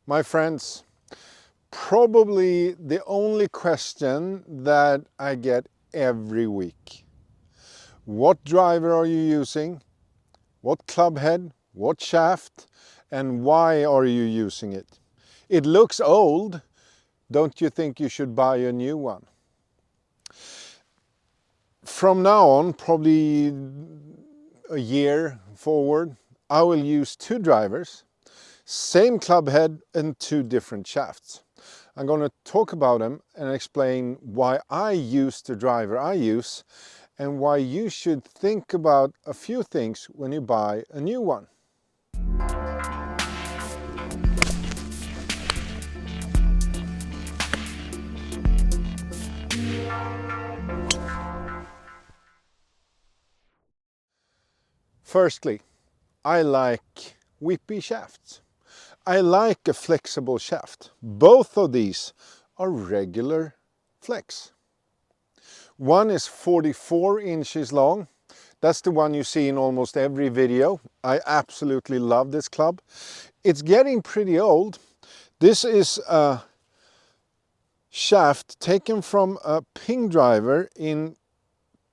My friends, probably the only question that I get every week. What driver are you using? What club head? What shaft? And why are you using it? It looks old. Don't you think you should buy a new one? From now on, probably a year forward, I will use two drivers, same club head and two different shafts. I'm going to talk about them and explain why I use the driver I use and why you should think about a few things when you buy a new one. Firstly, I like whippy shafts. I like a flexible shaft. Both of these are regular flex. One is 44 inches long. That's the one you see in almost every video. I absolutely love this club. It's getting pretty old. This is a shaft taken from a Ping driver in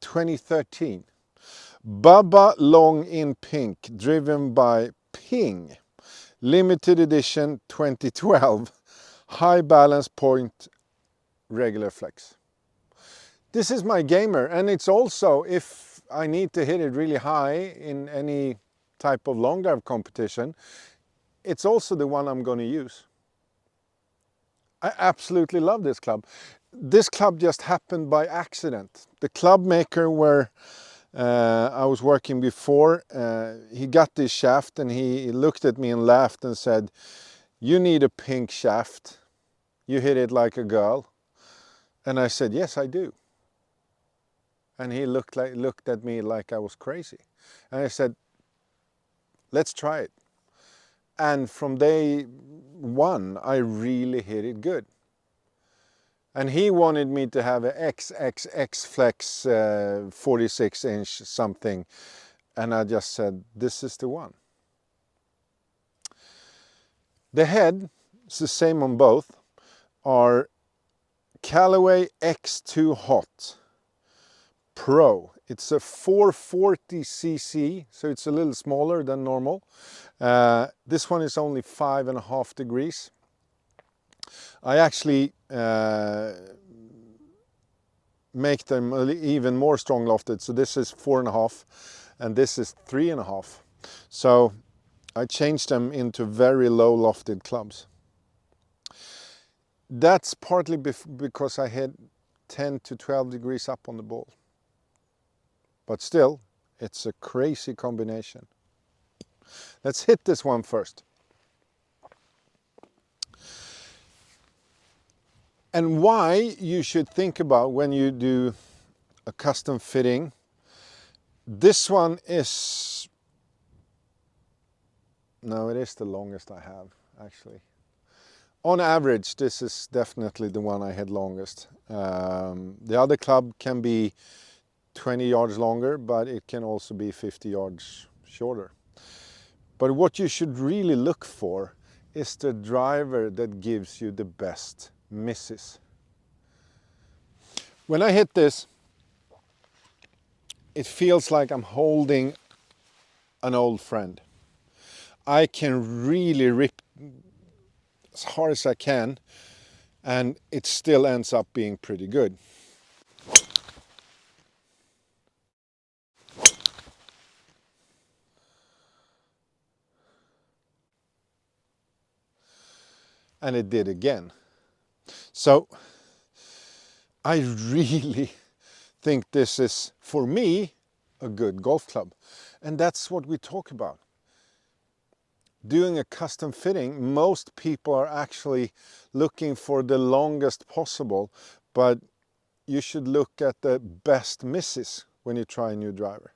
2013. Bubba Long in Pink, driven by Ping. Limited edition 2012. High balance point, regular flex. This is my gamer, and it's also, if I need to hit it really high in any type of long drive competition, it's also the one I'm going to use. I absolutely love this club. This club just happened by accident. The club maker where I was working before, he got this shaft and he looked at me and laughed and said, "You need a pink shaft. You hit it like a girl." And I said, "Yes, I do." And he looked at me like I was crazy. And I said, "Let's try it." And from day one, I really hit it good. And he wanted me to have an XXX Flex 46 inch something. And I just said, this is the one. The head is the same on both, are Callaway X2 Hot Pro. It's a 440cc, so it's a little smaller than normal. This one is only 5.5 degrees. I actually make them even more strong lofted. So this is 4.5 and this is 3.5. So I changed them into very low lofted clubs. That's partly because I had 10 to 12 degrees up on the ball. But still, it's a crazy combination. Let's hit this one first. And why you should think about when you do a custom fitting. This one is, no, it is the longest I have actually. On average, this is definitely the one I had longest. The other club can be 20 yards longer, but it can also be 50 yards shorter. But what you should really look for is the driver that gives you the best misses. When I hit this, it feels like I'm holding an old friend. I can really rip as hard as I can, and it still ends up being pretty good. And it did again. So I really think this is, for me, a good golf club. And that's what we talk about. Doing a custom fitting, most people are actually looking for the longest possible, but you should look at the best misses when you try a new driver.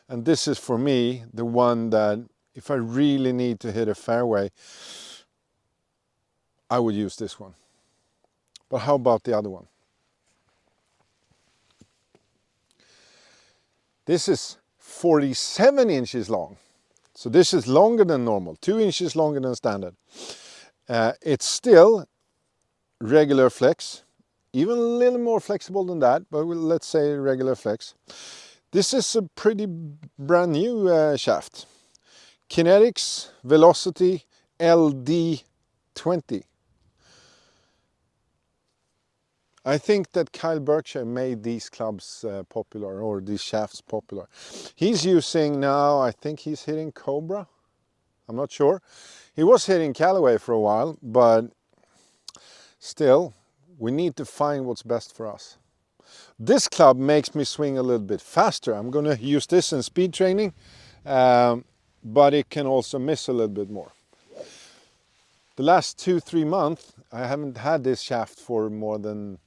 And this is, for me, the one that if I really need to hit a fairway, I would use this one. But how about the other one? This is 47 inches long. So this is longer than normal, 2 inches longer than standard. It's still regular flex, even a little more flexible than that, but let's say regular flex. This is a pretty brand new shaft. Kinetics Velocity LD20. I think that Kyle Berkshire made these clubs popular, or these shafts popular. He's using now, I think he's hitting Cobra. I'm not sure. He was hitting Callaway for a while, but still, we need to find what's best for us. This club makes me swing a little bit faster. I'm going to use this in speed training, but it can also miss a little bit more. The last 2-3 months, I haven't had this shaft for more than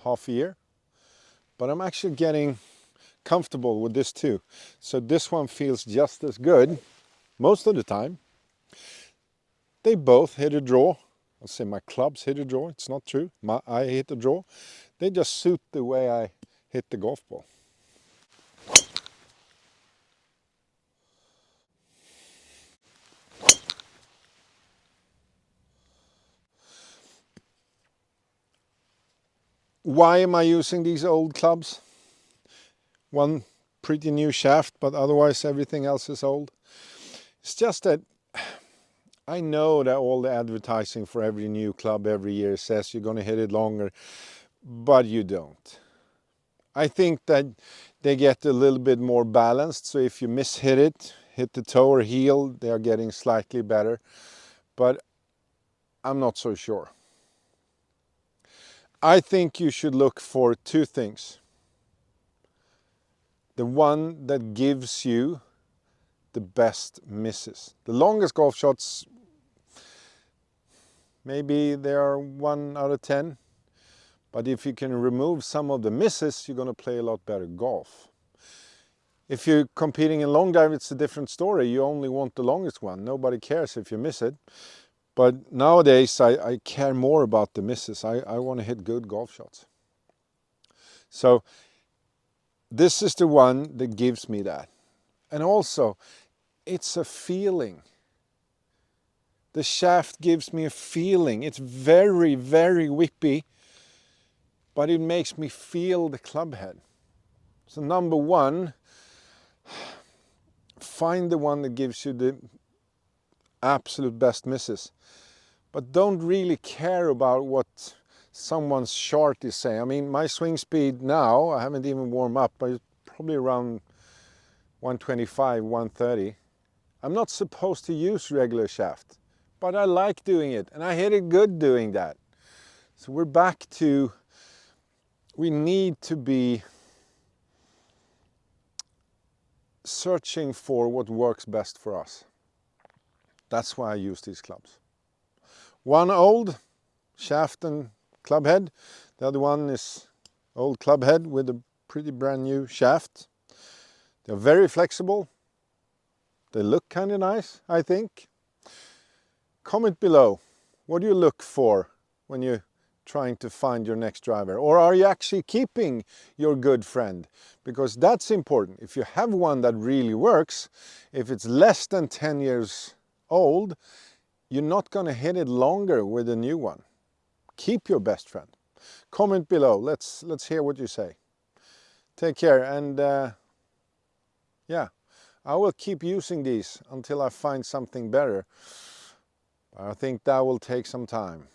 half a year, but I'm actually getting comfortable with this too. So this one feels just as good most of the time. They both hit a draw. I'll say my clubs hit a draw. It's not true. I hit a draw. They just suit the way I hit the golf ball. Why am I using these old clubs? One pretty new shaft, but otherwise everything else is old. It's just that I know that all the advertising for every new club every year says you're going to hit it longer, but you don't. I think that they get a little bit more balanced, so if you mishit it, hit the toe or heel, they are getting slightly better, but I'm not so sure. I think you should look for two things. The one that gives you the best misses. The longest golf shots, maybe they are 1 out of 10. But if you can remove some of the misses, you're going to play a lot better golf. If you're competing in long drive, it's a different story. You only want the longest one. Nobody cares if you miss it. But nowadays, I care more about the misses. I want to hit good golf shots. So this is the one that gives me that. And also, it's a feeling. The shaft gives me a feeling. It's very, very whippy, but it makes me feel the club head. So number one, find the one that gives you the absolute best misses. But don't really care about what someone's chart is saying. I mean, my swing speed now, I haven't even warmed up, but it's probably around 125, 130. I'm not supposed to use regular shaft, but I like doing it, and I hit it good doing that. So we're back to, we need to be searching for what works best for us. That's why I use these clubs. One old shaft and club head. The other one is old club head with a pretty brand new shaft. They're very flexible. They look kind of nice, I think. Comment below. What do you look for when you're trying to find your next driver? Or are you actually keeping your good friend? Because that's important. If you have one that really works, if it's less than 10 years old, you're not going to hit it longer with a new one. Keep your best friend. Comment below. Let's hear what you say. Take care, and yeah, I will keep using these until I find something better. I think that will take some time.